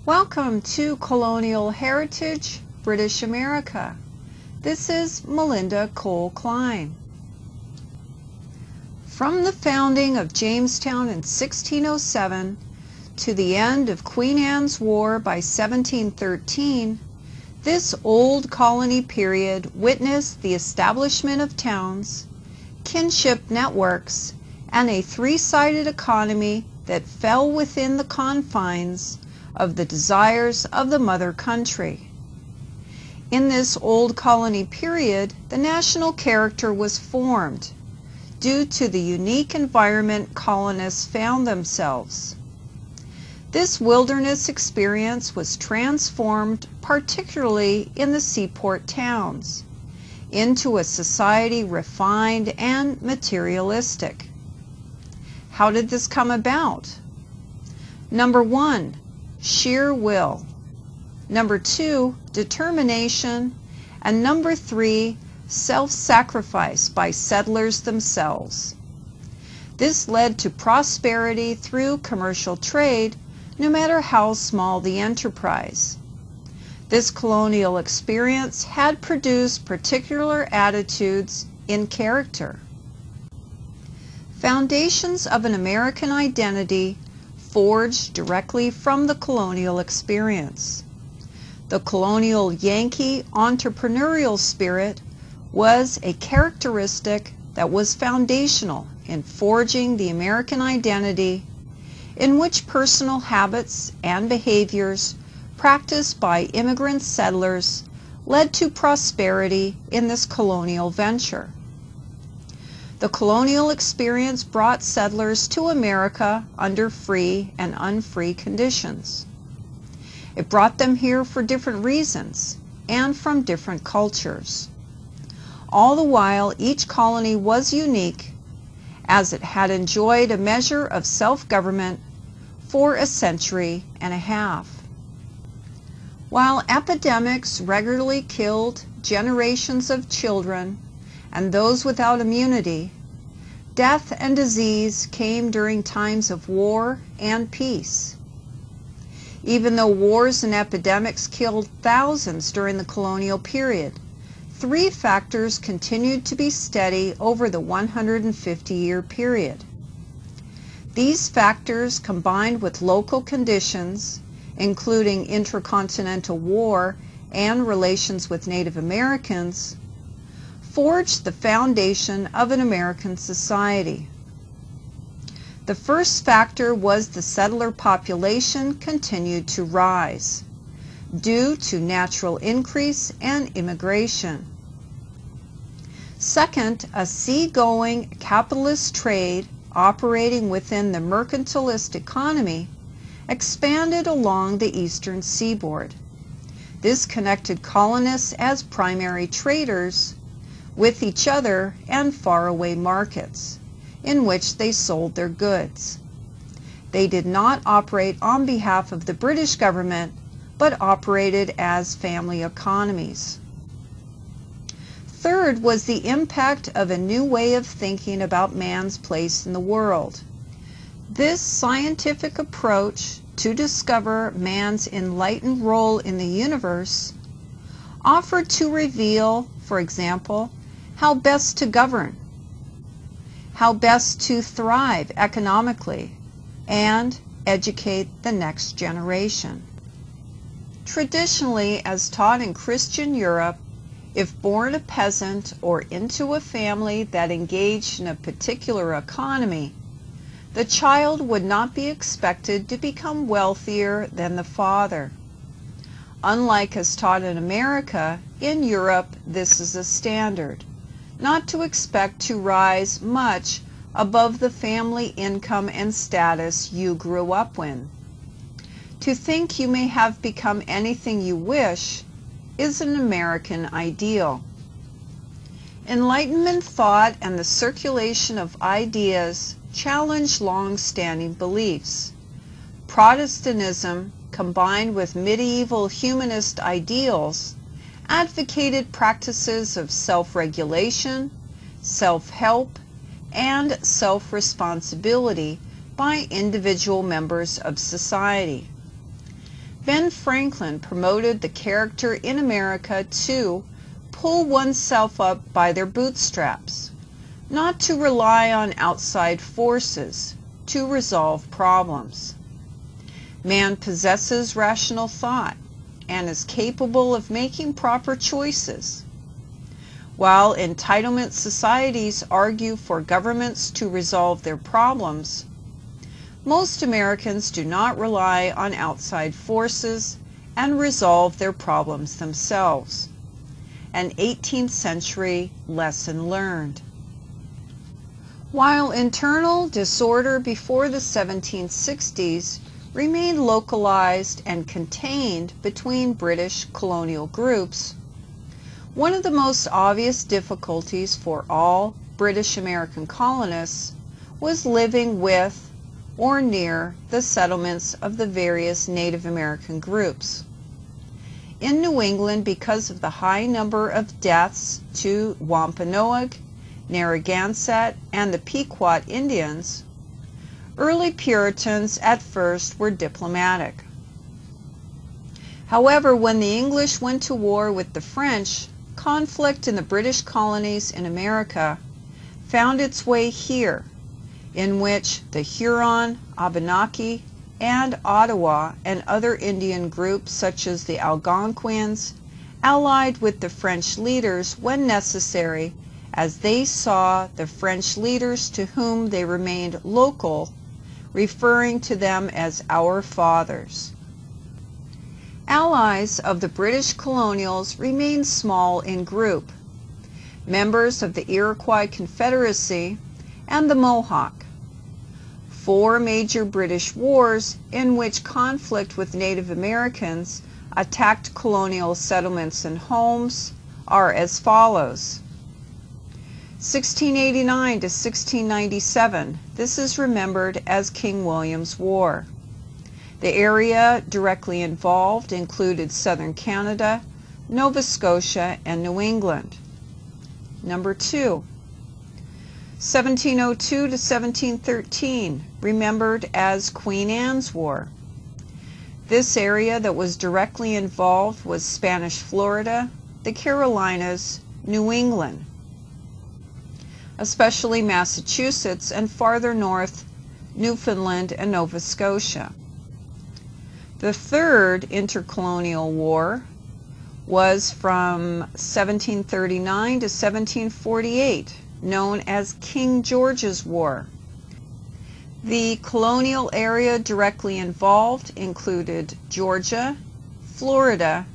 Welcome to Colonial Heritage, British America. This is Melinda Cole Klein. From the founding of Jamestown in 1607 to the end of Queen Anne's War by 1713, this old colony period witnessed the establishment of towns, kinship networks, and a three-sided economy that fell within the confines of the desires of the mother country. In this old colony period, the national character was formed due to the unique environment colonists found themselves. This wilderness experience was transformed, particularly in the seaport towns, into a society refined and materialistic. How did this come about? Number 1, sheer will. Number 2, determination. And number 3, self-sacrifice by settlers themselves. This led to prosperity through commercial trade, no matter how small the enterprise. This colonial experience had produced particular attitudes in character. Foundations of an American identity forged directly from the colonial experience. The colonial Yankee entrepreneurial spirit was a characteristic that was foundational in forging the American identity, in which personal habits and behaviors practiced by immigrant settlers led to prosperity in this colonial venture. The colonial experience brought settlers to America under free and unfree conditions. It brought them here for different reasons and from different cultures. All the while, each colony was unique, as it had enjoyed a measure of self-government for a century and a half. While epidemics regularly killed generations of children and those without immunity, death and disease came during times of war and peace. Even though wars and epidemics killed thousands during the colonial period, 3 factors continued to be steady over the 150-year period. These factors, combined with local conditions, including intercontinental war and relations with Native Americans, forged the foundation of an American society. The first factor was the settler population continued to rise due to natural increase and immigration. Second, a seagoing capitalist trade operating within the mercantilist economy expanded along the eastern seaboard. This connected colonists as primary traders with each other and faraway markets in which they sold their goods. They did not operate on behalf of the British government, but operated as family economies. Third was the impact of a new way of thinking about man's place in the world. This scientific approach to discover man's enlightened role in the universe offered to reveal, for example, how best to govern, how best to thrive economically, and educate the next generation. Traditionally, as taught in Christian Europe, if born a peasant or into a family that engaged in a particular economy, the child would not be expected to become wealthier than the father. Unlike as taught in America, in Europe this is a standard, not to expect to rise much above the family income and status you grew up in. To think you may have become anything you wish is an American ideal. Enlightenment thought and the circulation of ideas challenged long-standing beliefs. Protestantism, combined with medieval humanist ideals, advocated practices of self-regulation, self-help, and self-responsibility by individual members of society. Ben Franklin promoted the character in America to pull oneself up by their bootstraps, not to rely on outside forces to resolve problems. Man possesses rational thought and is capable of making proper choices. While entitlement societies argue for governments to resolve their problems, most Americans do not rely on outside forces and resolve their problems themselves. An 18th century lesson learned. While internal disorder before the 1760s remained localized and contained between British colonial groups, one of the most obvious difficulties for all British American colonists was living with or near the settlements of the various Native American groups. In New England, because of the high number of deaths to Wampanoag, Narragansett, and the Pequot Indians, early Puritans at first were diplomatic. However, when the English went to war with the French, conflict in the British colonies in America found its way here, in which the Huron, Abenaki, and Ottawa and other Indian groups such as the Algonquins allied with the French leaders when necessary, as they saw the French leaders to whom they remained local, referring to them as our fathers. Allies of the British colonials remained small in group, members of the Iroquois Confederacy and the Mohawk. 4 major British wars in which conflict with Native Americans attacked colonial settlements and homes are as follows. 1689 to 1697, this is remembered as King William's War. The area directly involved included southern Canada, Nova Scotia, and New England. Number 2. 1702 to 1713, remembered as Queen Anne's War. This area that was directly involved was Spanish Florida, the Carolinas, New England, especially Massachusetts, and farther north, Newfoundland and Nova Scotia. The third intercolonial war was from 1739 to 1748, known as King George's War. The colonial area directly involved included Georgia, Florida,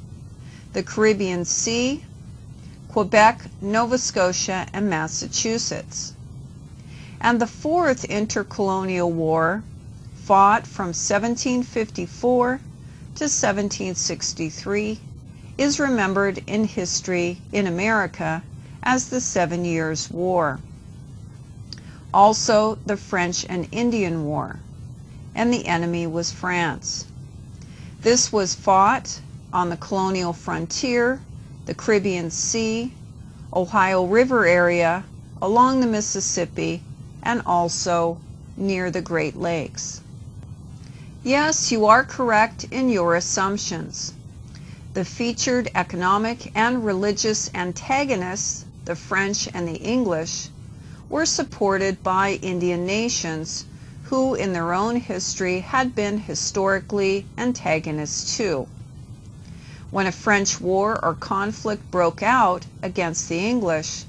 the Caribbean Sea, Quebec, Nova Scotia, and Massachusetts. And the fourth intercolonial war, fought from 1754 to 1763, is remembered in history in America as the 7 Years' War. Also the French and Indian War, and the enemy was France. This was fought on the colonial frontier, the Caribbean Sea, Ohio River area, along the Mississippi, and also near the Great Lakes. Yes, you are correct in your assumptions. The featured economic and religious antagonists, the French and the English, were supported by Indian nations who in their own history had been historically antagonists too. When a French war or conflict broke out against the English,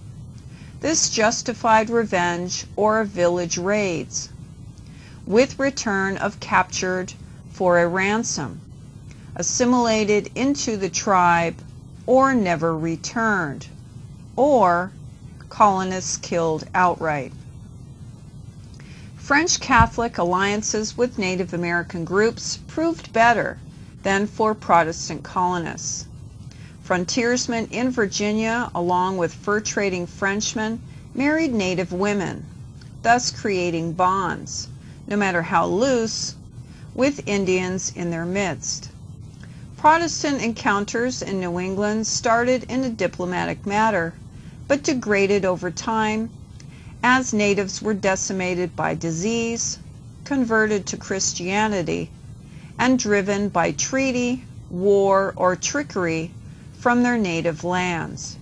this justified revenge or village raids, with return of captured for a ransom, assimilated into the tribe, or never returned, or colonists killed outright. French Catholic alliances with Native American groups proved better than for Protestant colonists. Frontiersmen in Virginia, along with fur-trading Frenchmen, married Native women, thus creating bonds, no matter how loose, with Indians in their midst. Protestant encounters in New England started in a diplomatic matter, but degraded over time as natives were decimated by disease, converted to Christianity, and driven by treaty, war, or trickery from their native lands.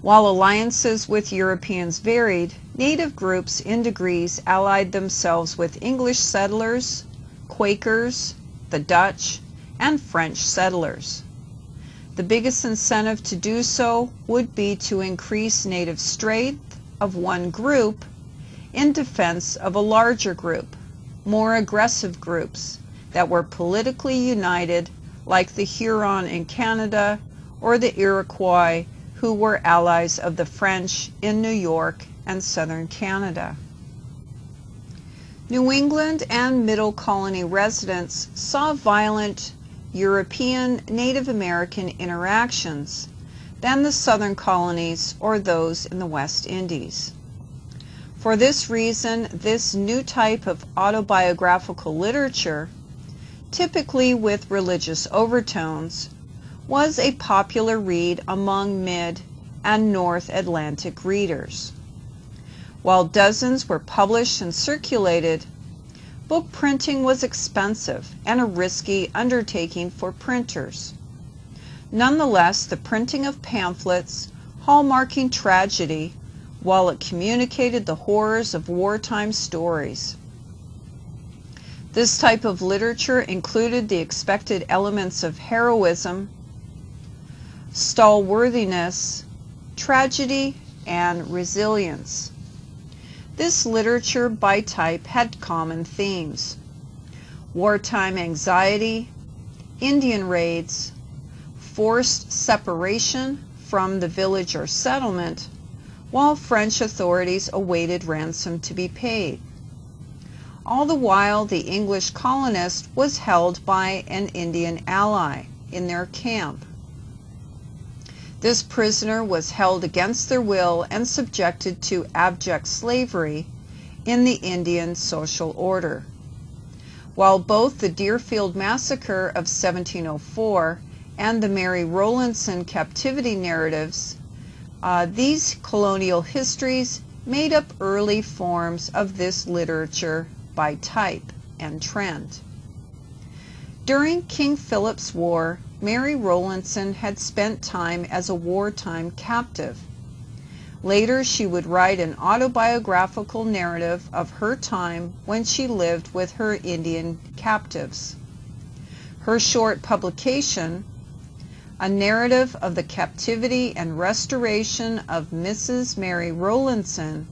While alliances with Europeans varied, native groups in degrees allied themselves with English settlers, Quakers, the Dutch, and French settlers. The biggest incentive to do so would be to increase native strength of one group in defense of a larger group, more aggressive groups that were politically united, like the Huron in Canada or the Iroquois, who were allies of the French in New York and southern Canada. New England and Middle Colony residents saw violent European Native American interactions than the southern colonies or those in the West Indies. For this reason, this new type of autobiographical literature, typically with religious overtones, was a popular read among Mid- and North Atlantic readers. While dozens were published and circulated, book printing was expensive and a risky undertaking for printers. Nonetheless, the printing of pamphlets hallmarking tragedy while it communicated the horrors of wartime stories. This type of literature included the expected elements of heroism, stalworthiness, tragedy, and resilience. This literature by type had common themes: wartime anxiety, Indian raids, forced separation from the village or settlement, while French authorities awaited ransom to be paid. All the while, the English colonist was held by an Indian ally in their camp. This prisoner was held against their will and subjected to abject slavery in the Indian social order. While both the Deerfield Massacre of 1704 and the Mary Rowlandson Captivity narratives, these colonial histories made up early forms of this literature by type and trend. During King Philip's War, Mary Rowlandson had spent time as a wartime captive. Later, she would write an autobiographical narrative of her time when she lived with her Indian captives. Her short publication, A Narrative of the Captivity and Restoration of Mrs. Mary Rowlandson,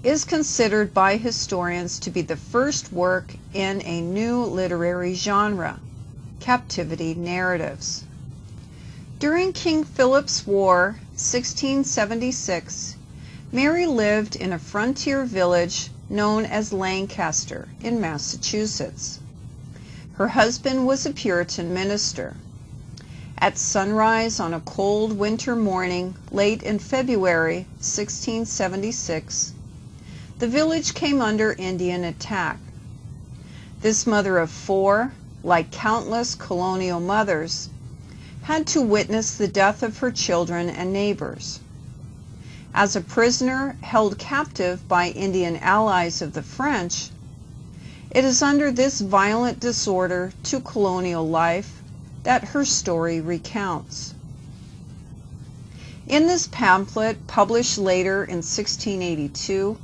is considered by historians to be the first work in a new literary genre, captivity narratives. During King Philip's War, 1676, Mary lived in a frontier village known as Lancaster in Massachusetts. Her husband was a Puritan minister. At sunrise on a cold winter morning late in February 1676, the village came under Indian attack. This mother of four, like countless colonial mothers, had to witness the death of her children and neighbors. As a prisoner held captive by Indian allies of the French, it is under this violent disorder to colonial life that her story recounts. In this pamphlet, published later in 1682,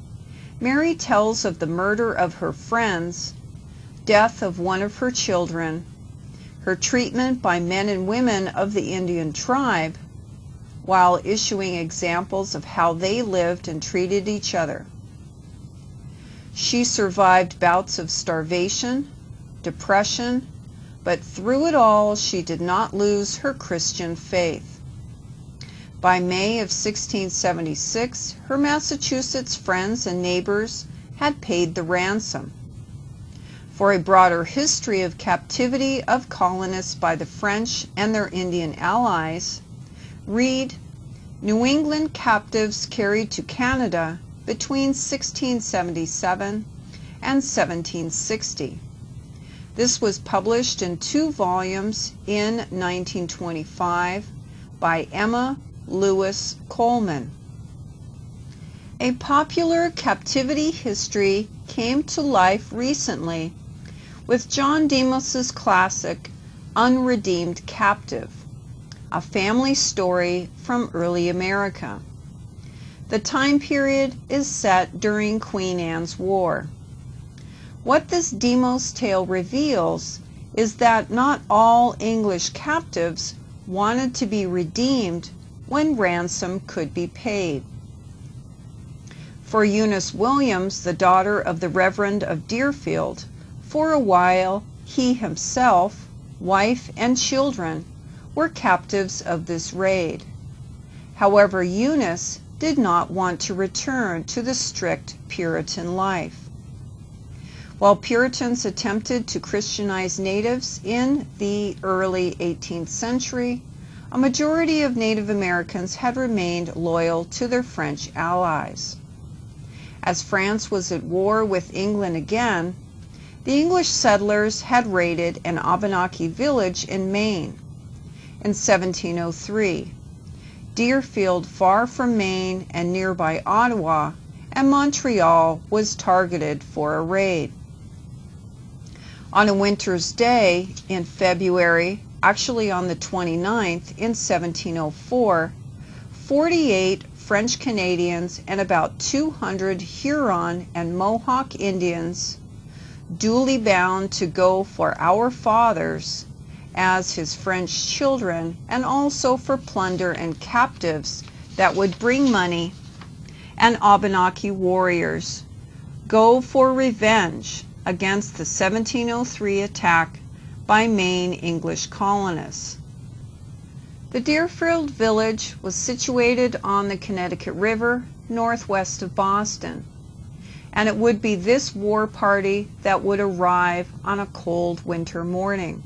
Mary tells of the murder of her friends, death of one of her children, her treatment by men and women of the Indian tribe, while issuing examples of how they lived and treated each other. She survived bouts of starvation, depression, but through it all she did not lose her Christian faith. By May of 1676, her Massachusetts friends and neighbors had paid the ransom. For a broader history of captivity of colonists by the French and their Indian allies, read New England Captives Carried to Canada between 1677 and 1760. This was published in 2 volumes in 1925 by Emma Lewis Coleman. A popular captivity history came to life recently with John Demos's classic Unredeemed Captive, a family story from early America. The time period is set during Queen Anne's War. What this Demos tale reveals is that not all English captives wanted to be redeemed when ransom could be paid. For Eunice Williams, the daughter of the Reverend of Deerfield, for a while he himself, wife, and children were captives of this raid. However, Eunice did not want to return to the strict Puritan life. While Puritans attempted to Christianize natives in the early 18th century, a majority of Native Americans had remained loyal to their French allies. As France was at war with England again, the English settlers had raided an Abenaki village in Maine. In 1703, Deerfield, far from Maine and nearby Ottawa, and Montreal was targeted for a raid. On a winter's day in February, actually on the 29th in 1704, 48 French Canadians and about 200 Huron and Mohawk Indians, duly bound to go for our fathers as his French children, and also for plunder and captives that would bring money, and Abenaki warriors, go for revenge against the 1703 attack by Maine English colonists. The Deerfield village was situated on the Connecticut River northwest of Boston, and it would be this war party that would arrive on a cold winter morning.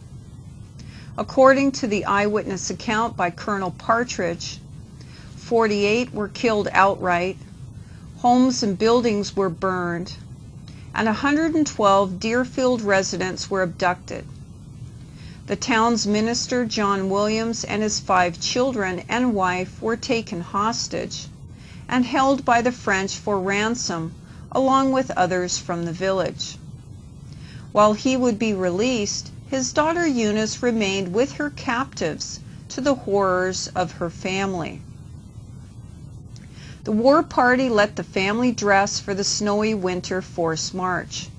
According to the eyewitness account by Colonel Partridge, 48 were killed outright, homes and buildings were burned, and 112 Deerfield residents were abducted. The town's minister, John Williams, and his 5 children and wife were taken hostage and held by the French for ransom, along with others from the village. While he would be released, his daughter Eunice remained with her captives to the horrors of her family. The war party let the family dress for the snowy winter forced march.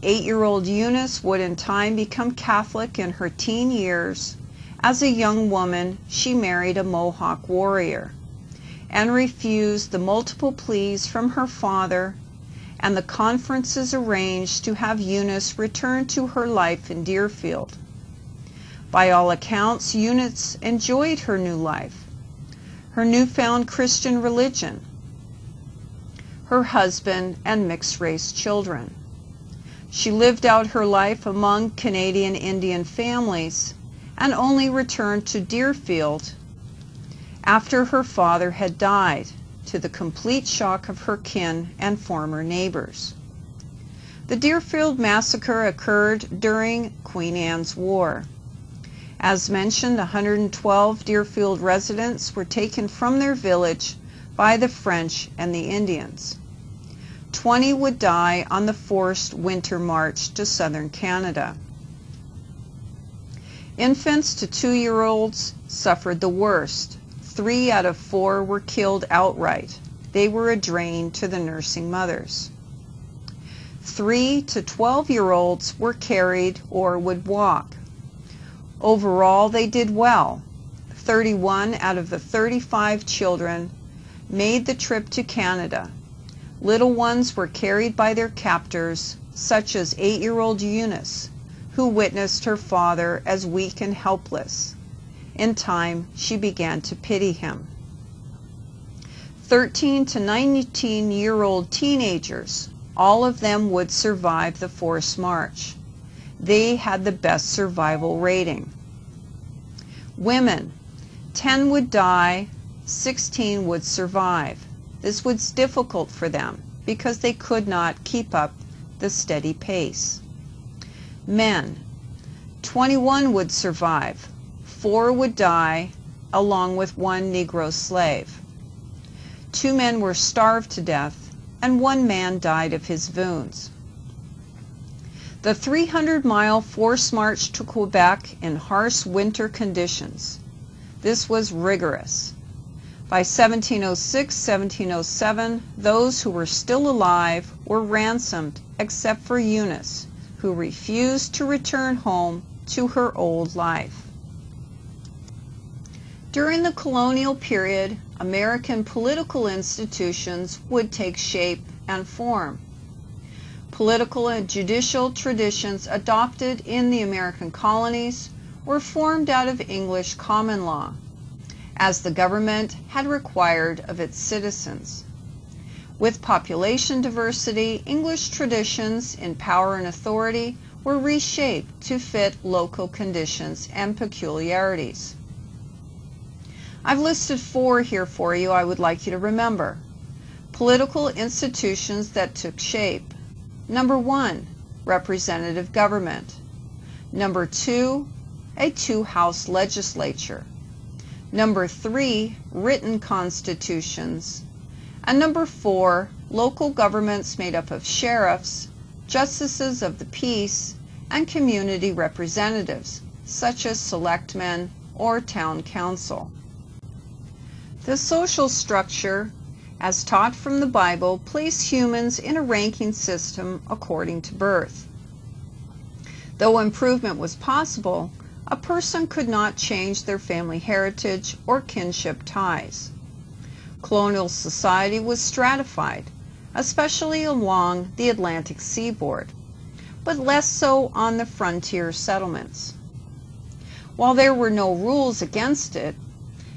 8-year-old Eunice would in time become Catholic in her teen years. As a young woman, she married a Mohawk warrior and refused the multiple pleas from her father and the conferences arranged to have Eunice return to her life in Deerfield. By all accounts, Eunice enjoyed her new life, her newfound Christian religion, her husband, and mixed-race children. She lived out her life among Canadian Indian families and only returned to Deerfield after her father had died, to the complete shock of her kin and former neighbors. The Deerfield massacre occurred during Queen Anne's War. As mentioned, 112 Deerfield residents were taken from their village by the French and the Indians. 20 would die on the forced winter march to southern Canada. Infants to 2-year-olds suffered the worst. 3 out of 4 were killed outright. They were a drain to the nursing mothers. 3 to 12-year-olds were carried or would walk. Overall, they did well. 31 out of the 35 children made the trip to Canada. Little ones were carried by their captors, such as 8-year-old Eunice, who witnessed her father as weak and helpless. In time, she began to pity him. 13 to 19-year-old teenagers, all of them would survive the forced march. They had the best survival rating. Women, 10 would die, 16 would survive. This was difficult for them because they could not keep up the steady pace. Men, 21 would survive. 4 would die, along with 1 Negro slave. 2 men were starved to death, and 1 man died of his wounds. The 300-mile forced march to Quebec in harsh winter conditions. This was rigorous. By 1706-1707, those who were still alive were ransomed except for Eunice, who refused to return home to her old life. During the colonial period, American political institutions would take shape and form. Political and judicial traditions adopted in the American colonies were formed out of English common law, as the government had required of its citizens. With population diversity, English traditions in power and authority were reshaped to fit local conditions and peculiarities. I've listed 4 here for you I would like you to remember. Political institutions that took shape. Number 1, representative government. Number 2, a 2-house legislature. Number 3, written constitutions. And number 4, local governments made up of sheriffs, justices of the peace, and community representatives, such as selectmen or town council. The social structure, as taught from the Bible, placed humans in a ranking system according to birth. Though improvement was possible, a person could not change their family heritage or kinship ties. Colonial society was stratified, especially along the Atlantic seaboard, but less so on the frontier settlements. While there were no rules against it,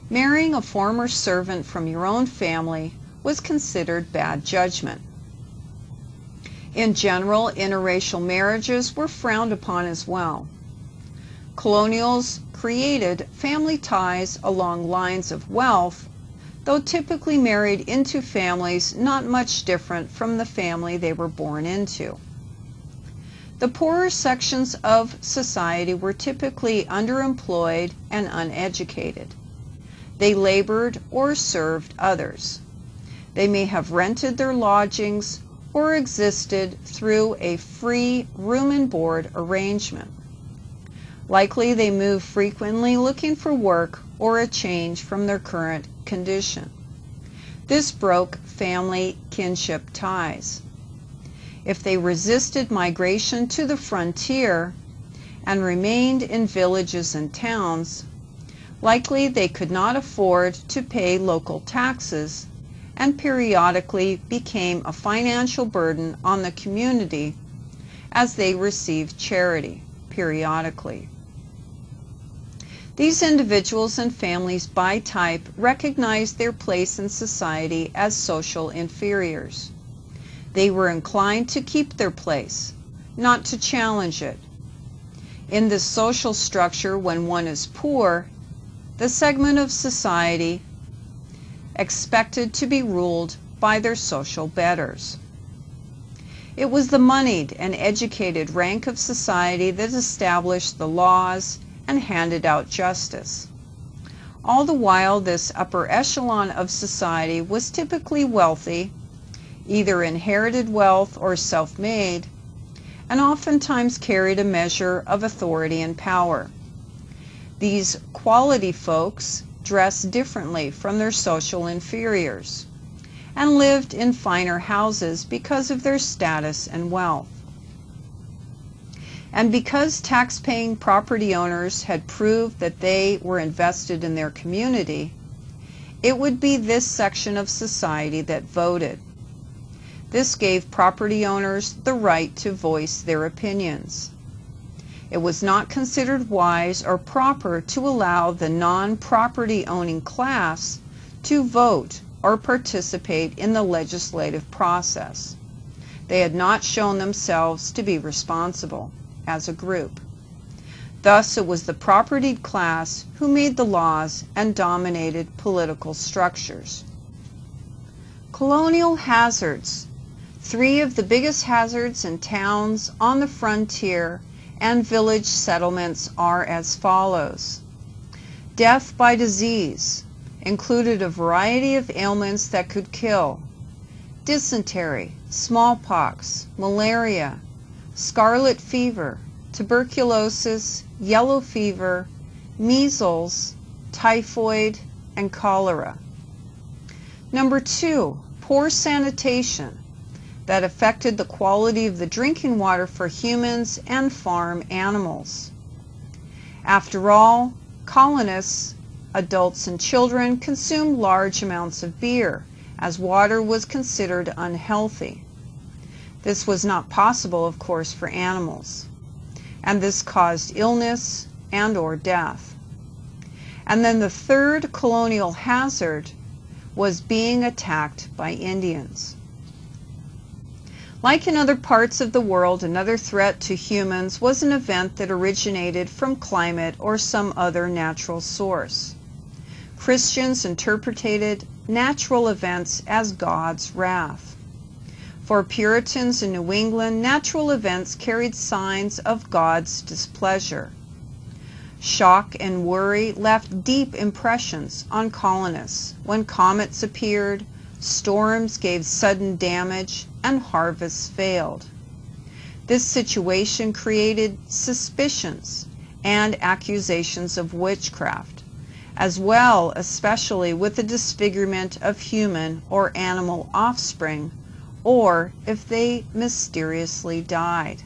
marrying a former servant from your own family was considered bad judgment. In general, interracial marriages were frowned upon as well. Colonials created family ties along lines of wealth, though typically married into families not much different from the family they were born into. The poorer sections of society were typically underemployed and uneducated. They labored or served others. They may have rented their lodgings or existed through a free room and board arrangement. Likely they moved frequently looking for work or a change from their current condition. This broke family kinship ties. If they resisted migration to the frontier and remained in villages and towns, likely they could not afford to pay local taxes and periodically became a financial burden on the community as they received charity periodically. These individuals and families by type recognized their place in society as social inferiors. They were inclined to keep their place, not to challenge it. In this social structure, when one is poor, the segment of society expected to be ruled by their social betters. It was the moneyed and educated rank of society that established the laws and handed out justice. All the while, this upper echelon of society was typically wealthy, either inherited wealth or self-made, and oftentimes carried a measure of authority and power. These quality folks dressed differently from their social inferiors and lived in finer houses because of their status and wealth. And because tax-paying property owners had proved that they were invested in their community, it would be this section of society that voted. This gave property owners the right to voice their opinions. It was not considered wise or proper to allow the non-property owning class to vote or participate in the legislative process. They had not shown themselves to be responsible as a group. Thus, it was the propertied class who made the laws and dominated political structures. Colonial hazards. 3 of the biggest hazards in towns on the frontier and village settlements are as follows. Death by disease included a variety of ailments that could kill: dysentery, smallpox, malaria, scarlet fever, tuberculosis, yellow fever, measles, typhoid, and cholera. Number 2, poor sanitation that affected the quality of the drinking water for humans and farm animals. After all, colonists, adults and children, consumed large amounts of beer, as water was considered unhealthy. This was not possible, of course, for animals, and this caused illness and/or death. And then the third colonial hazard was being attacked by Indians. Like in other parts of the world, another threat to humans was an event that originated from climate or some other natural source. Christians interpreted natural events as God's wrath. For Puritans in New England, natural events carried signs of God's displeasure. Shock and worry left deep impressions on colonists when comets appeared, storms gave sudden damage, and harvests failed. This situation created suspicions and accusations of witchcraft, as well especially with the disfigurement of human or animal offspring, or if they mysteriously died.